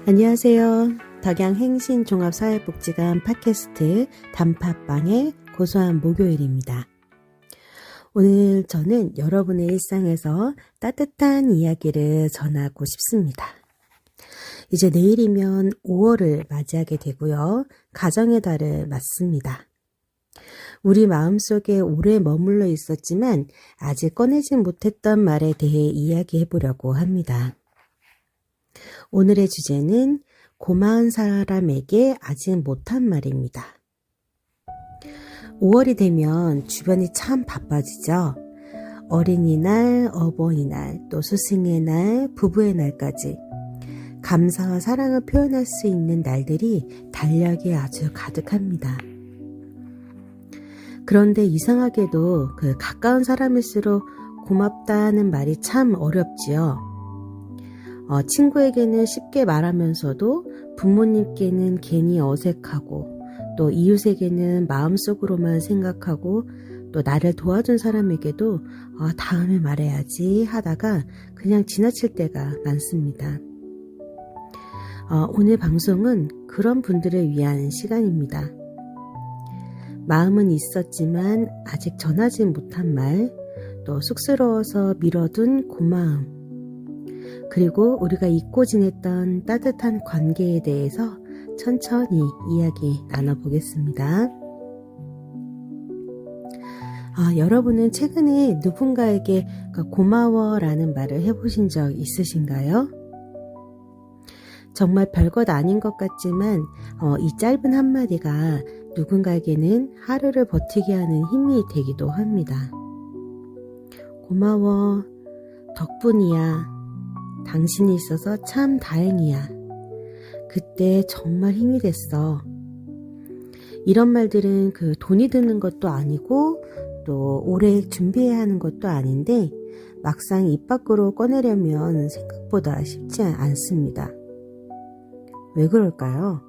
안녕하세요. 덕양행신종합사회복지관 팟캐스트 단팥빵의 고소한 목요일입니다. 오늘 저는 여러분의 일상에서 따뜻한 이야기를 전하고 싶습니다. 이제 내일이면 5월을 맞이하게 되고요. 가정의 달을 맞습니다. 우리 마음속에 오래 머물러 있었지만 아직 꺼내지 못했던 말에 대해 이야기해 보려고 합니다. 오늘의 주제는 고마운 사람에게 아직 못한 말입니다. 5월이 되면 주변이 참 바빠지죠. 어린이날, 어버이날, 또 스승의 날, 부부의 날까지 감사와 사랑을 표현할 수 있는 날들이 달력에 아주 가득합니다. 그런데 이상하게도 그 가까운 사람일수록 고맙다는 말이 참 어렵지요. 친구에게는 쉽게 말하면서도 부모님께는 괜히 어색하고 또 이웃에게는 마음속으로만 생각하고 또 나를 도와준 사람에게도 다음에 말해야지 하다가 그냥 지나칠 때가 많습니다. 오늘 방송은 그런 분들을 위한 시간입니다. 마음은 있었지만 아직 전하지 못한 말, 또 쑥스러워서 미뤄둔 고마움, 그리고 우리가 잊고 지냈던 따뜻한 관계에 대해서 천천히 이야기 나눠보겠습니다. 여러분은 최근에 누군가에게 고마워라는 말을 해보신 적 있으신가요? 정말 별것 아닌 것 같지만 이 짧은 한마디가 누군가에게는 하루를 버티게 하는 힘이 되기도 합니다. 고마워, 덕분이야, 당신이 있어서 참 다행이야, 그때 정말 힘이 됐어. 이런 말들은 돈이 드는 것도 아니고 또 오래 준비해야 하는 것도 아닌데 막상 입 밖으로 꺼내려면 생각보다 쉽지 않습니다. 왜 그럴까요?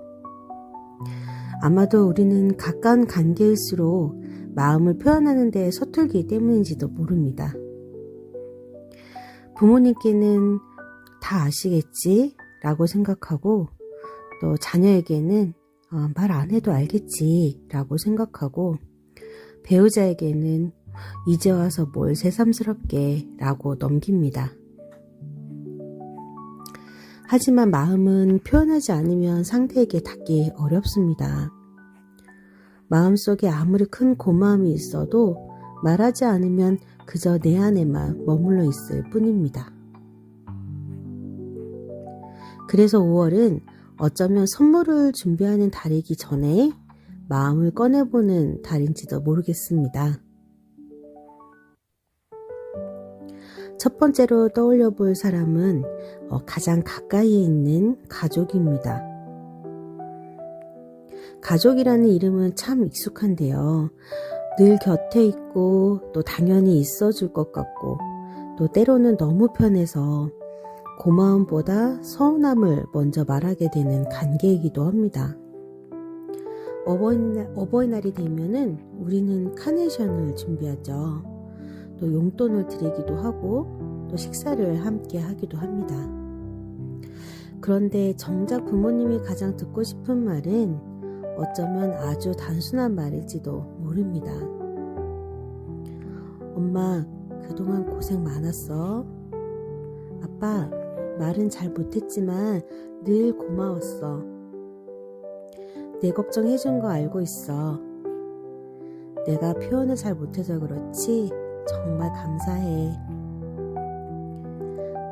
아마도 우리는 가까운 관계일수록 마음을 표현하는 데 서툴기 때문인지도 모릅니다. 부모님께는 다 아시겠지 라고 생각하고 또 자녀에게는 말 안 해도 알겠지 라고 생각하고 배우자에게는 이제 와서 뭘 새삼스럽게 라고 넘깁니다. 하지만 마음은 표현하지 않으면 상대에게 닿기 어렵습니다. 마음속에 아무리 큰 고마움이 있어도 말하지 않으면 그저 내 안에만 머물러 있을 뿐입니다. 그래서 5월은 어쩌면 선물을 준비하는 달이기 전에 마음을 꺼내보는 달인지도 모르겠습니다. 첫 번째로 떠올려 볼 사람은 가장 가까이에 있는 가족입니다. 가족이라는 이름은 참 익숙한데요. 늘 곁에 있고 또 당연히 있어줄 것 같고 또 때로는 너무 편해서 고마움보다 서운함을 먼저 말하게 되는 관계이기도 합니다. 어버이날이 되면은 우리는 카네이션을 준비하죠. 또 용돈을 드리기도 하고 또 식사를 함께 하기도 합니다. 그런데 정작 부모님이 가장 듣고 싶은 말은 어쩌면 아주 단순한 말일지도 모릅니다. 엄마, 그동안 고생 많았어. 아빠, 말은 잘 못했지만 늘 고마웠어. 내 걱정해준 거 알고 있어. 내가 표현을 잘 못해서 그렇지 정말 감사해.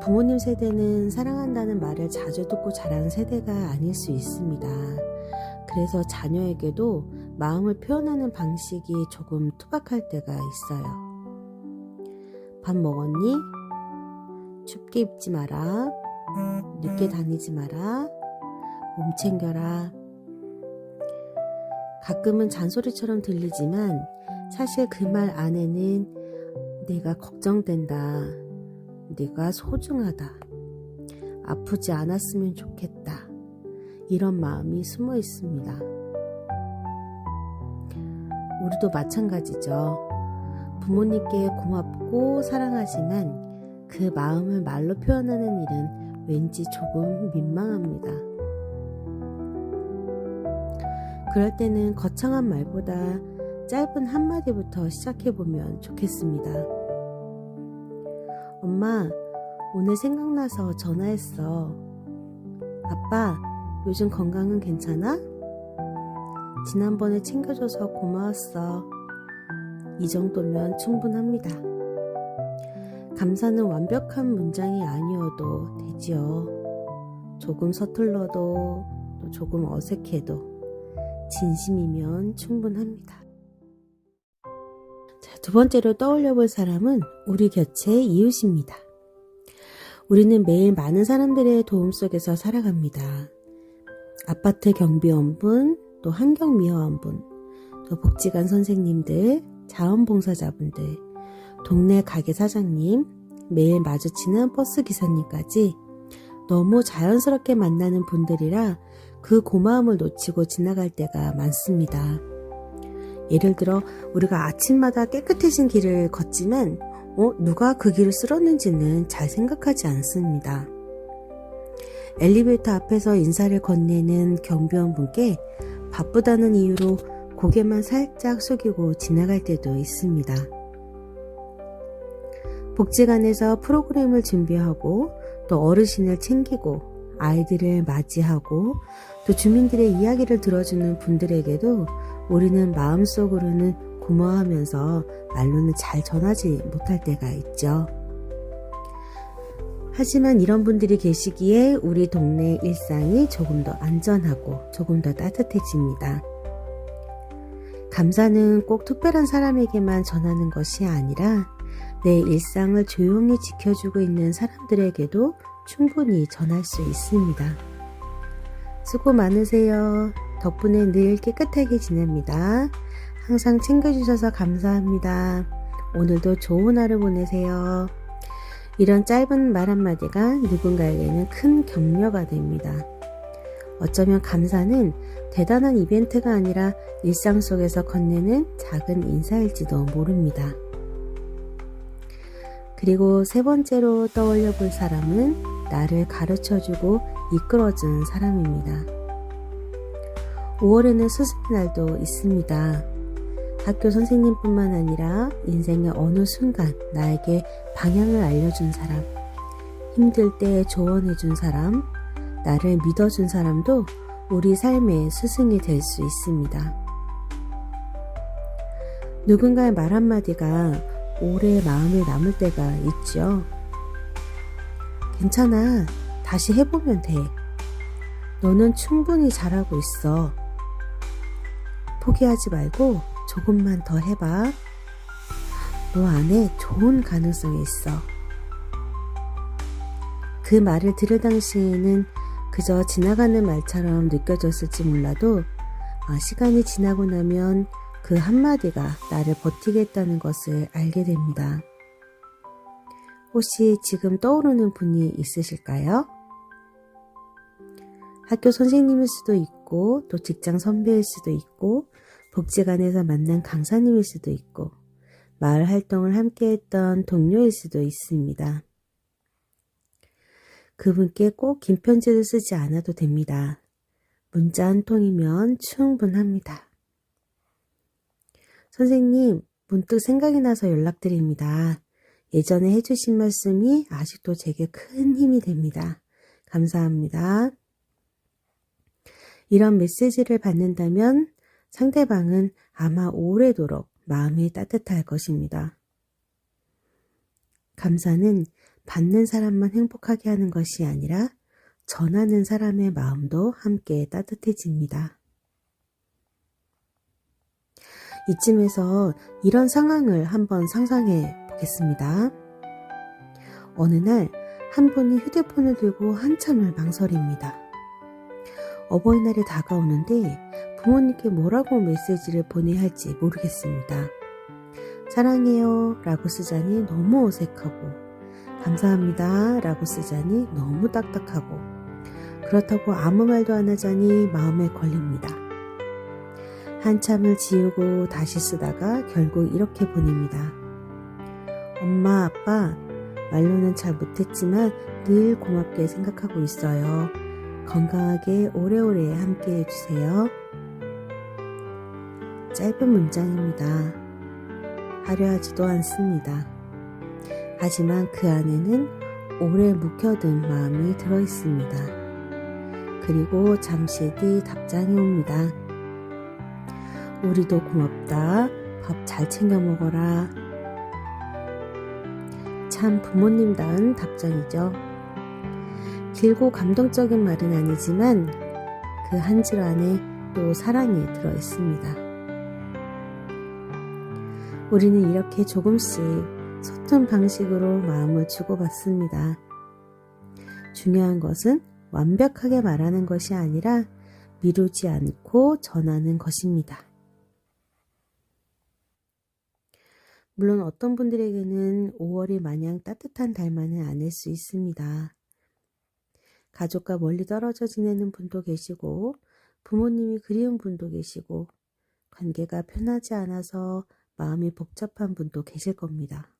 부모님 세대는 사랑한다는 말을 자주 듣고 자란 세대가 아닐 수 있습니다. 그래서 자녀에게도 마음을 표현하는 방식이 조금 투박할 때가 있어요. 밥 먹었니? 춥게 입지 마라. 늦게 다니지 마라. 몸 챙겨라. 가끔은 잔소리처럼 들리지만 사실 그 말 안에는 내가 걱정된다. 네가 소중하다. 아프지 않았으면 좋겠다. 이런 마음이 숨어 있습니다. 우리도 마찬가지죠. 부모님께 고맙고 사랑하지만 그 마음을 말로 표현하는 일은 왠지 조금 민망합니다. 그럴 때는 거창한 말보다 짧은 한마디부터 시작해보면 좋겠습니다. 엄마, 오늘 생각나서 전화했어. 아빠, 요즘 건강은 괜찮아? 지난번에 챙겨줘서 고마웠어. 이 정도면 충분합니다. 감사는 완벽한 문장이 아니어도 되지요. 조금 서툴러도 또 조금 어색해도 진심이면 충분합니다. 자, 두 번째로 떠올려 볼 사람은 우리 곁의 이웃입니다. 우리는 매일 많은 사람들의 도움 속에서 살아갑니다. 아파트 경비원분, 또 환경미화원분, 또 복지관 선생님들, 자원봉사자분들, 동네 가게 사장님, 매일 마주치는 버스 기사님까지 너무 자연스럽게 만나는 분들이라 그 고마움을 놓치고 지나갈 때가 많습니다. 예를 들어 우리가 아침마다 깨끗해진 길을 걷지만 누가 그 길을 쓸었는지는 잘 생각하지 않습니다. 엘리베이터 앞에서 인사를 건네는 경비원분께 바쁘다는 이유로 고개만 살짝 숙이고 지나갈 때도 있습니다. 복지관에서 프로그램을 준비하고 또 어르신을 챙기고 아이들을 맞이하고 또 주민들의 이야기를 들어주는 분들에게도 우리는 마음속으로는 고마워하면서 말로는 잘 전하지 못할 때가 있죠. 하지만 이런 분들이 계시기에 우리 동네의 일상이 조금 더 안전하고 조금 더 따뜻해집니다. 감사는 꼭 특별한 사람에게만 전하는 것이 아니라 내 일상을 조용히 지켜주고 있는 사람들에게도 충분히 전할 수 있습니다. 수고 많으세요. 덕분에 늘 깨끗하게 지냅니다. 항상 챙겨주셔서 감사합니다. 오늘도 좋은 하루 보내세요. 이런 짧은 말 한마디가 누군가에게는 큰 격려가 됩니다. 어쩌면 감사는 대단한 이벤트가 아니라 일상 속에서 건네는 작은 인사일지도 모릅니다. 그리고 세 번째로 떠올려 볼 사람은 나를 가르쳐주고 이끌어준 사람입니다. 5월에는 스승의 날도 있습니다. 학교 선생님뿐만 아니라 인생의 어느 순간 나에게 방향을 알려준 사람, 힘들 때 조언해준 사람, 나를 믿어준 사람도 우리 삶의 스승이 될 수 있습니다. 누군가의 말 한마디가 오래 마음에 남을 때가 있죠. 괜찮아. 다시 해보면 돼. 너는 충분히 잘하고 있어. 포기하지 말고 조금만 더 해봐. 너 안에 좋은 가능성이 있어. 그 말을 들을 당시에는 그저 지나가는 말처럼 느껴졌을지 몰라도 시간이 지나고 나면 그 한마디가 나를 버티게 했다는 것을 알게 됩니다. 혹시 지금 떠오르는 분이 있으실까요? 학교 선생님일 수도 있고 또 직장 선배일 수도 있고 복지관에서 만난 강사님일 수도 있고 마을 활동을 함께 했던 동료일 수도 있습니다. 그분께 꼭 긴 편지를 쓰지 않아도 됩니다. 문자 한 통이면 충분합니다. 선생님, 문득 생각이 나서 연락드립니다. 예전에 해주신 말씀이 아직도 제게 큰 힘이 됩니다. 감사합니다. 이런 메시지를 받는다면 상대방은 아마 오래도록 마음이 따뜻할 것입니다. 감사는 받는 사람만 행복하게 하는 것이 아니라 전하는 사람의 마음도 함께 따뜻해집니다. 이쯤에서 이런 상황을 한번 상상해 보겠습니다. 어느 날 한 분이 휴대폰을 들고 한참을 망설입니다. 어버이날이 다가오는데 부모님께 뭐라고 메시지를 보내야 할지 모르겠습니다. 사랑해요 라고 쓰자니 너무 어색하고 감사합니다 라고 쓰자니 너무 딱딱하고 그렇다고 아무 말도 안 하자니 마음에 걸립니다. 한참을 지우고 다시 쓰다가 결국 이렇게 보냅니다. 엄마, 아빠, 말로는 잘 못했지만 늘 고맙게 생각하고 있어요. 건강하게 오래오래 함께 해주세요. 짧은 문장입니다. 화려하지도 않습니다. 하지만 그 안에는 오래 묵혀둔 마음이 들어있습니다. 그리고 잠시 뒤 답장이 옵니다. 우리도 고맙다. 밥 잘 챙겨 먹어라. 참 부모님다운 답장이죠. 길고 감동적인 말은 아니지만 그 한 줄 안에 또 사랑이 들어있습니다. 우리는 이렇게 조금씩 소통 방식으로 마음을 주고받습니다. 중요한 것은 완벽하게 말하는 것이 아니라 미루지 않고 전하는 것입니다. 물론 어떤 분들에게는 5월이 마냥 따뜻한 달만은 아닐 수 있습니다. 가족과 멀리 떨어져 지내는 분도 계시고 부모님이 그리운 분도 계시고 관계가 편하지 않아서 마음이 복잡한 분도 계실 겁니다.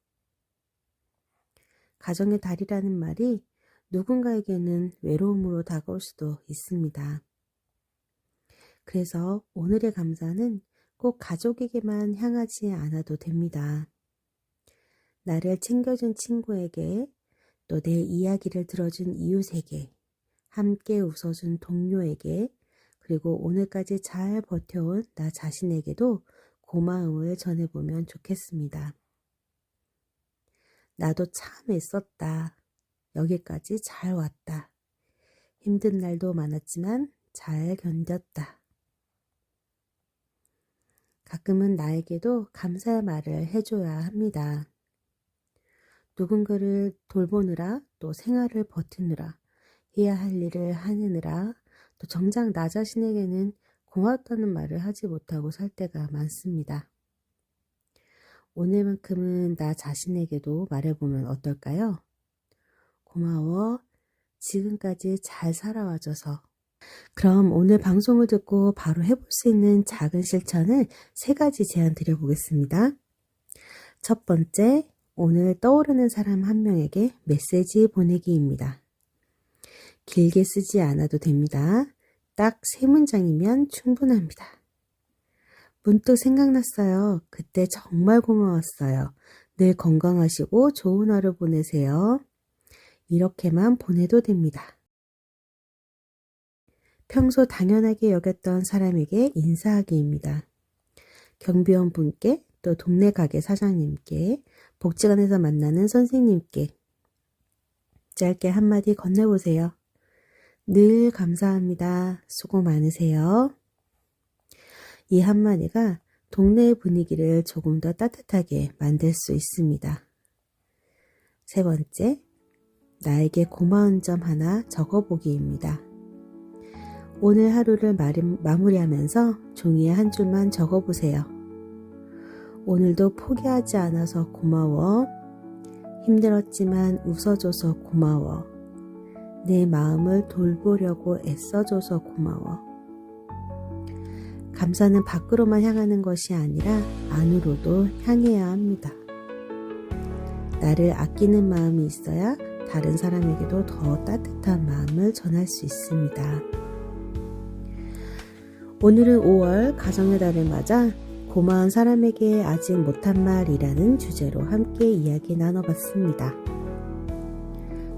가정의 달이라는 말이 누군가에게는 외로움으로 다가올 수도 있습니다. 그래서 오늘의 감사는 꼭 가족에게만 향하지 않아도 됩니다. 나를 챙겨준 친구에게, 또 내 이야기를 들어준 이웃에게, 함께 웃어준 동료에게, 그리고 오늘까지 잘 버텨온 나 자신에게도 고마움을 전해보면 좋겠습니다. 나도 참 애썼다. 여기까지 잘 왔다. 힘든 날도 많았지만 잘 견뎠다. 가끔은 나에게도 감사의 말을 해줘야 합니다. 누군가를 돌보느라, 또 생활을 버티느라, 해야 할 일을 하느라, 또 정작 나 자신에게는 고맙다는 말을 하지 못하고 살 때가 많습니다. 오늘만큼은 나 자신에게도 말해보면 어떨까요? 고마워. 지금까지 잘 살아와줘서. 그럼 오늘 방송을 듣고 바로 해볼 수 있는 작은 실천을 3가지 제안 드려보겠습니다. 첫 번째, 오늘 떠오르는 사람 한 명에게 메시지 보내기입니다. 길게 쓰지 않아도 됩니다. 딱 3문장이면 충분합니다. 문득 생각났어요. 그때 정말 고마웠어요. 늘 건강하시고 좋은 하루 보내세요. 이렇게만 보내도 됩니다. 평소 당연하게 여겼던 사람에게 인사하기입니다. 경비원 분께, 또 동네 가게 사장님께, 복지관에서 만나는 선생님께 짧게 한마디 건네보세요. 늘 감사합니다. 수고 많으세요. 이 한마디가 동네의 분위기를 조금 더 따뜻하게 만들 수 있습니다. 3번째, 나에게 고마운 점 하나 적어보기입니다. 오늘 하루를 마무리하면서 종이에 한 줄만 적어보세요. 오늘도 포기하지 않아서 고마워. 힘들었지만 웃어줘서 고마워. 내 마음을 돌보려고 애써줘서 고마워. 감사는 밖으로만 향하는 것이 아니라 안으로도 향해야 합니다. 나를 아끼는 마음이 있어야 다른 사람에게도 더 따뜻한 마음을 전할 수 있습니다. 오늘은 5월 가정의 달을 맞아 고마운 사람에게 아직 못한 말이라는 주제로 함께 이야기 나눠봤습니다.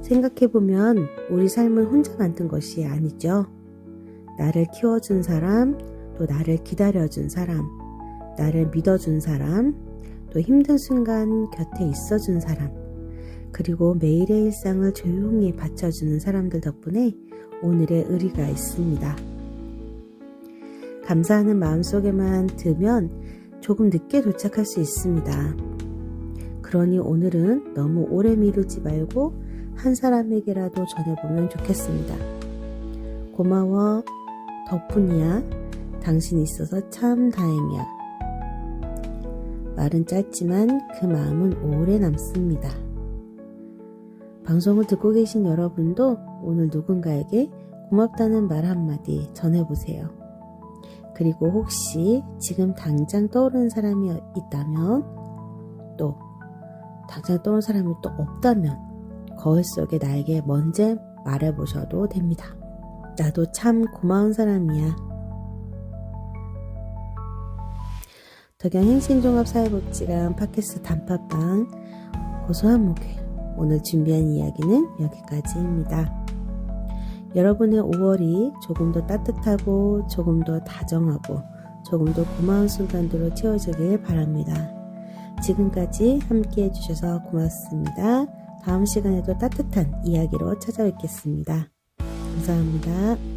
생각해보면 우리 삶은 혼자 만든 것이 아니죠. 나를 키워준 사람, 또 나를 기다려준 사람, 나를 믿어준 사람, 또 힘든 순간 곁에 있어준 사람, 그리고 매일의 일상을 조용히 받쳐주는 사람들 덕분에 오늘의 의리가 있습니다. 감사하는 마음속에만 들면 조금 늦게 도착할 수 있습니다. 그러니 오늘은 너무 오래 미루지 말고 한 사람에게라도 전해보면 좋겠습니다. 고마워. 덕분이야. 당신이 있어서 참 다행이야. 말은 짧지만 그 마음은 오래 남습니다. 방송을 듣고 계신 여러분도 오늘 누군가에게 고맙다는 말 한마디 전해보세요. 그리고 혹시 지금 당장 떠오르는 사람이 있다면, 또 당장 떠오르는 사람이 또 없다면 거울 속에 나에게 먼저 말해보셔도 됩니다. 나도 참 고마운 사람이야. 덕양행신종합사회복지관 팟캐스트 단팥빵 고소한 목요일, 오늘 준비한 이야기는 여기까지입니다. 여러분의 5월이 조금 더 따뜻하고 조금 더 다정하고 조금 더 고마운 순간들로 채워지길 바랍니다. 지금까지 함께 해주셔서 고맙습니다. 다음 시간에도 따뜻한 이야기로 찾아뵙겠습니다. 감사합니다.